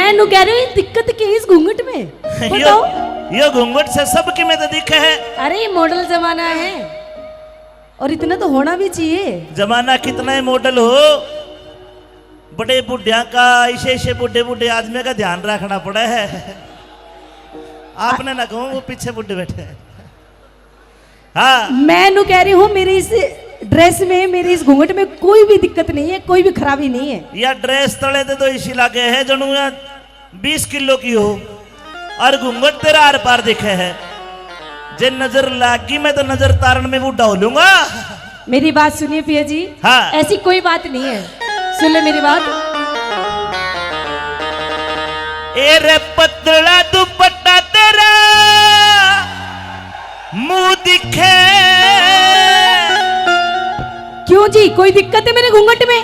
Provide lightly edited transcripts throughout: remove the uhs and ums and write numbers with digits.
मैं नु कह रही हूँ दिक्कत की इस घूंघट में बताओ। ये घूंघट से सबकी में तो दिखे है। अरे ये मॉडल जमाना है और इतना तो होना भी चाहिए। जमाना कितना ही मॉडल हो, बड़े बुढ़िया का ऐसे बुढ़े बुढ़े आदमी का ध्यान रखना पड़ा है। आपने ना कहूँ वो पीछे बुढ़े बैठे हैं। हाँ मैं नु कह रही हूँ मेरी इस ड्रेस में, मेरी इस घूंघट में कोई भी दिक्कत नहीं है, कोई भी खराबी नहीं है। या ड्रेस तले दे तो इसी लागे है जनू 20 किलो की हो और घूंघट तेरा आर पार दिखे है। जे नजर लागी मैं तो नजर तारण में वो डालूंगा। मेरी बात सुनिए पिया जी। हाँ ऐसी कोई बात नहीं है, सुन ले मेरी बात। ए रे पतला दुपट्टा तेरा मुंह दिखे। क्यों जी, कोई दिक्कत है मेरे घूंघट में?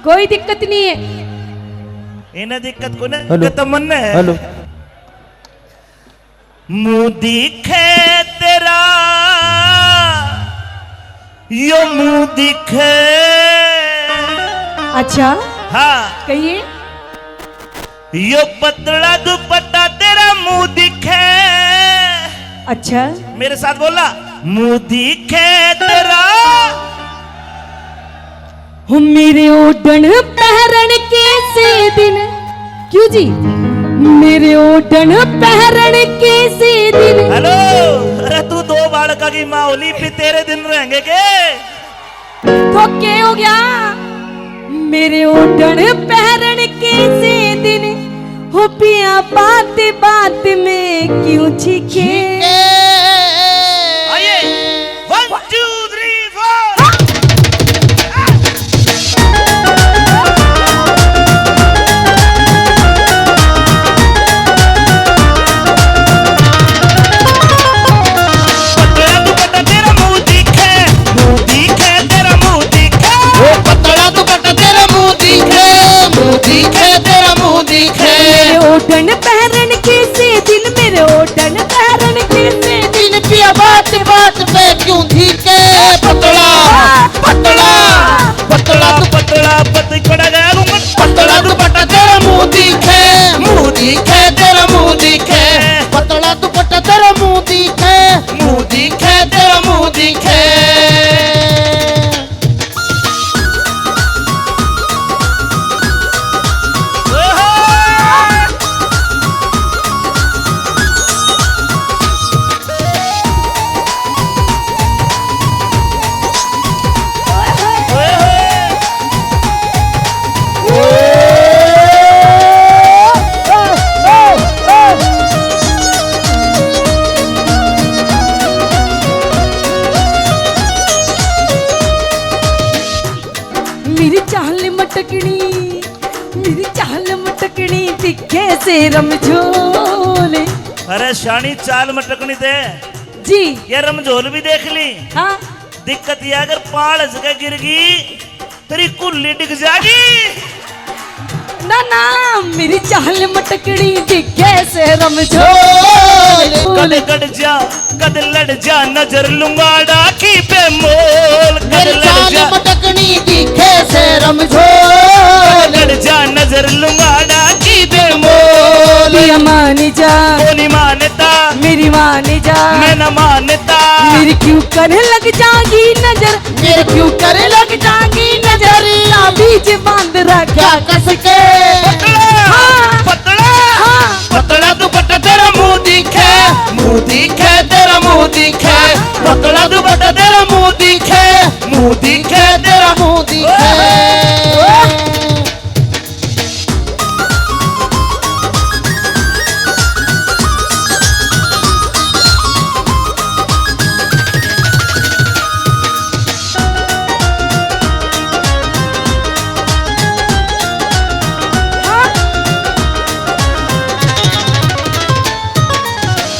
कोई दिक्कत नहीं है। इन्हें दिक्कत को ना मन है। हेलो मुंह दिखे तेरा यो मुंह दिखे। अच्छा हाँ कहिए। यो पतला दुपट्टा तेरा मुंह दिखे। अच्छा मेरे साथ बोला मुंह दिखे तेरा। मेरे ओढ़न पहरन के से दिन। क्यों जी, मेरे ओढ़न पहरन के से दिन। हेलो अरे तू 2 बालका की माँ होली फिर तेरे दिन रहेंगे के? तो क्या हो गया? मेरे ओढ़न पहरन के से दिन हो पिया बात बात में क्यों छिके। आइए 1 2 3 4। ओढ़न पहरन के से दिन, मेरे ओढ़न पहरन के से दिन पिया बात बात पे क्यों धीके। पतला पतला पतला तू पतला पतली पड़ा गया पतला दुपट्टा तेरा मुंह दिखे तेरा मुंह दिखे। पतला दुपट्टा तेरा मुंह दिखे तेरा मुंह दिखे। मेरी चाल मटकनी दिखे से रमझोले। अरे शानी चाल मटकनी थे जी, ये रमझोल भी देख ली। हाँ दिक्कत ये अगर पाड़ जगह गिर गई तेरी कुल्ली डिग जाएगी। ना ना, मेरी चाल मटकनी दिखे से रमझोले। कद कट जा कद लड़ जा नजर लूंगा डाकी पे मोल। मेरी चाल मटकनी दिखे से रमझोल। लड़ जा नजर लूंगा डाकी पे मोल। मान जा बोली मानता मेरी मान जा, मैं न मानता। मेरी क्यों करे लग जाएगी नजर, मेरी क्यों करे लग जाएगी नजर। बीच बांध रखा कस के। हाँ, पतला हाँ, पतला दुपट्टा तेरा मुंह दिखे तेरा मुंह दिखे। पतला दुपट्टा तेरा मुंह दिखे तेरा मुंह दिखे।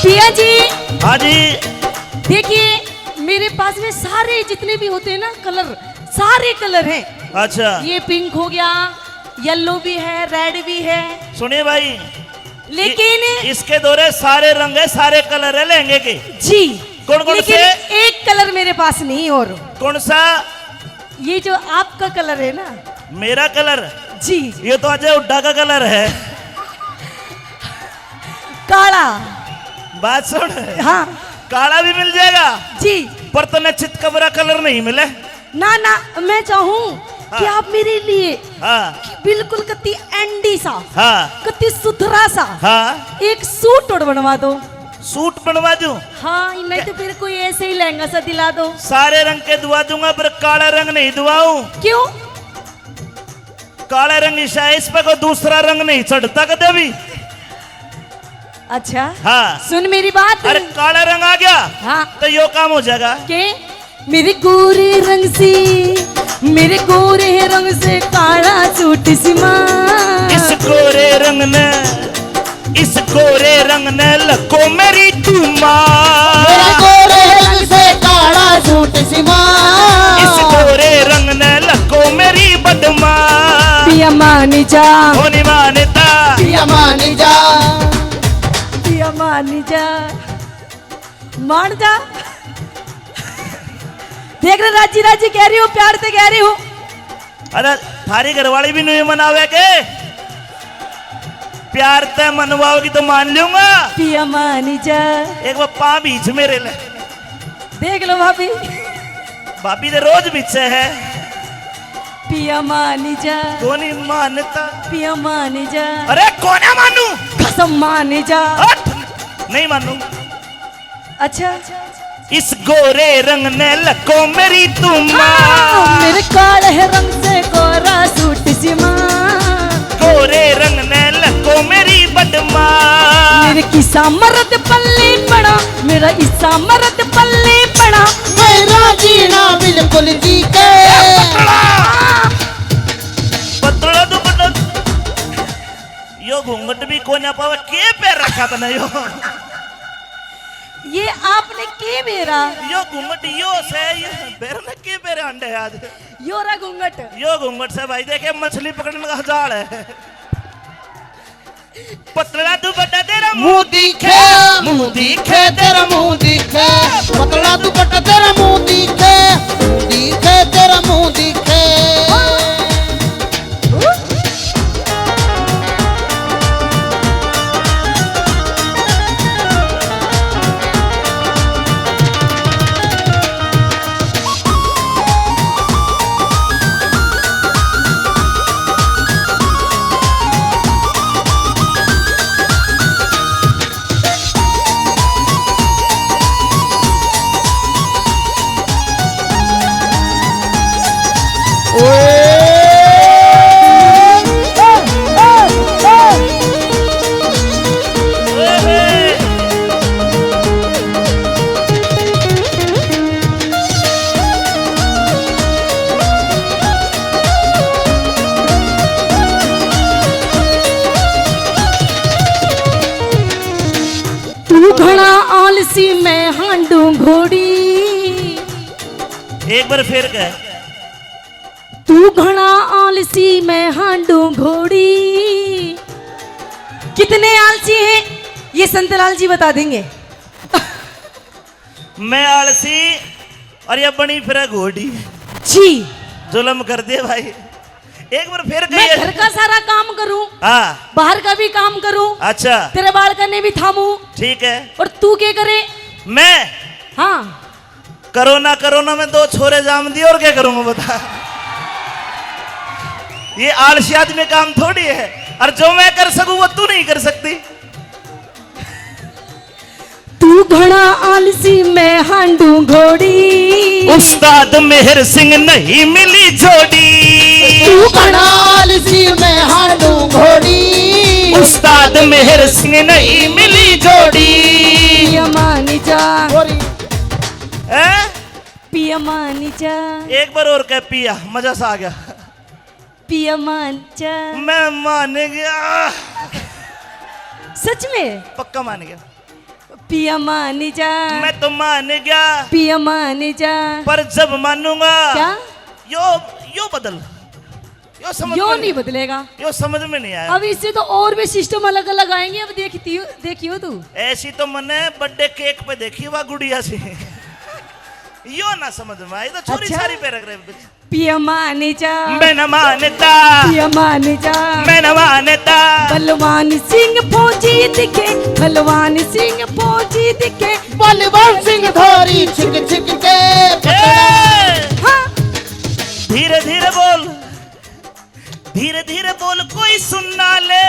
पिया जी। हाँ जी देखिए मेरे पास में सारे जितने भी होते हैं ना कलर, सारे कलर हैं। अच्छा ये पिंक हो गया, येलो भी है, रेड भी है। सुनिए भाई, लेकिन इसके दौरे सारे रंग है, सारे कलर है लहंगे के। जी कौन कौन लेकिन से? एक कलर मेरे पास नहीं। और कौन सा? ये जो आपका कलर है ना। मेरा कलर? जी ये तो अजय हुड्डा का कलर है। काला। बात सुन, हाँ काला भी मिल जाएगा जी। पर तने चितकबरा कलर नहीं मिले। ना ना, मैं चाहूँ कि आप मेरे लिए हाँ कि बिल्कुल कति एंडी सा, हाँ कति सुथरा सा हाँ एक सूट और बनवा दो। सूट बनवा दूं? हाँ, नहीं तो फिर कोई ऐसे ही लहंगा सा दिला दो। सारे रंग के दुआ दूंगा पर काला रंग नहीं दुआऊं। क्यों? काला रंग इस पे कोई दूसरा रंग नहीं चढ़ता कदे भी। अच्छा हाँ सुन मेरी बात। अरे काला रंग आ गया हाँ तो यो काम हो जाएगा। के मेरे गोरे रंग से, मेरे गोरे रंग से काला सूट सिमा। इस गोरे रंग ने, इस गोरे रंग ने लको मेरी तुमा। मेरा गोरे रंग से काला सूट सिमा। इस गोरे रंग ने लको मेरी बदमा। पिया मानी जा, होनी मानता पिया मानी जा, पिया मानी जा, मान जा। देख रहे राजी राजी कह रही हूँ, प्यार से कह रही हूँ। अरे थारी घरवाली भी नहीं मनावे के? प्यार ते मनवाओगी तो मान लूंगा। पिया मानी जा। एक बार पा बीच मेरे ले। देख लो भाभी, भाभी तो रोज बीचे है। पिया मानी जा, कोनी मानता। पिया मानी जा, अरे कोने मानू? कसम मानी जा। हट! नहीं मानू। अच्छा इस गोरे रंग ने लको मेरी तुमा। मेरे काले रंग से कोरा सूट सिमा। गोरे रंग ने लको मेरी बदमा। मेरे किसा मर्द पल्ले पड़ा, मेरा इसा मर्द पल्ले पड़ा। मेरा जीना बिल्कुल जी के। पतला तो पतला। यो घूंघट भी कोने पावे के पैर रखा था ना यो। ये आपने के मेरा यो घूंघट यो से ये पैर ने के पैर अंडे आज। योरा घूंघट। यो घूंघट से भाई देखे मछली पकड़ने का जाल है। पतला दुपट्टा तेरा मुंह दिखे, मुंह दिखे तेरा मुंह दिखे। पतला दुपट्टा तेरा मुंह दिखे, मुंह दिखे तेरा मुंह दिखे। तू घड़ा आलसी मैं हांडू घोड़ी। एक बार फिर कह। तू घड़ा आलसी मैं हांडू घोड़ी। कितने आलसी हैं ये संतलाल जी बता देंगे। मैं आलसी और ये बनी फिर घोड़ी। जी जुल्म कर दे भाई। एक बार फिर मैं कहिए। घर का सारा काम करूं, हाँ बाहर का भी काम करूं, अच्छा तेरे बाल करने भी थामूं, ठीक है। और तू क्या करे? मैं हाँ कोरोना में 2 छोरे जाम दिए और क्या करूंगा बता। ये आलसी आदमी काम थोड़ी है। और जो मैं कर सकूं वो तू नहीं कर सकती। तू घड़ा आलसी मैं हांडू घोड़ी। उस्ताद मेहर सिंह नहीं मिली जोड़ी। तू घड़ा आलसी मैं हांडू घोड़ी। उस्ताद मेहर सिंह नहीं मिली जोड़ी। पिया मानी जा, हैं? पिया मानी जा, एक बार और कह पिया, मजा सा आ गया। पिया मान जा। मैं मान गया, सच में पक्का मान गया। पिया मानी जा, मैं तो मान गया पिया मानी जा। पर जब मानूंगा क्या? यो बदल, यो समझ यो में नहीं बदलेगा। यो समझ में नहीं आया। अब इससे तो और भी सिस्टम अलग अलग आएंगे। अब देखियो तू। ऐसी तो मैंने बर्थडे केक पे देखी हुआ गुड़िया से। यो ना समझ में आई तो छोरी अच्छा? सारी पे रख रहे। पिया मान जा, मैं न मानता, पिया मान जा। मैं न मानता। बलवान सिंह फौजी दिखे, बलवान सिंह फौजी दिखे। बलवान सिंह धारी छिक छिक के हाँ। धीरे धीरे बोल, धीरे धीरे बोल, कोई सुनना ले।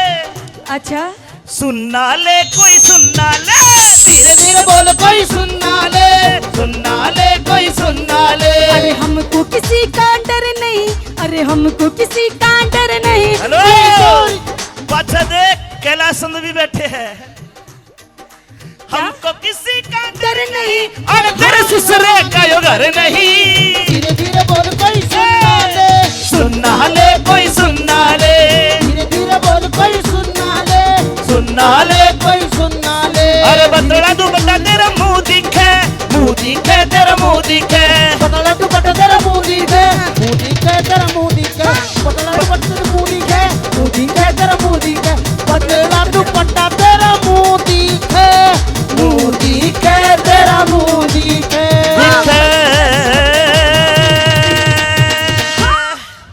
अच्छा, सुनना ले, कोई सुनना ले। धीरे धीरे बोल, कोई सुनना ले, सुनना ले, कोई सुनना ले। अरे हमको किसी का डर नहीं, अरे हमको किसी का डर नहीं। हेलो, पाछा देख, कैलाश चंद भी बैठे हैं। हमको किसी का डर नहीं, और तेरे ससुरे का यो घर नहीं। धीरे धीरे बोल, कोई सुनना ले, सुनना ले, कोई सुनना ले। धीरे धीरे बोल, कोई सुनना ले, सुनना ले, कोई सुनना ले। अरे बतला तू बता, तेरा मुंह दिखे, मुंह दिखे, तेरा मुंह दिखे।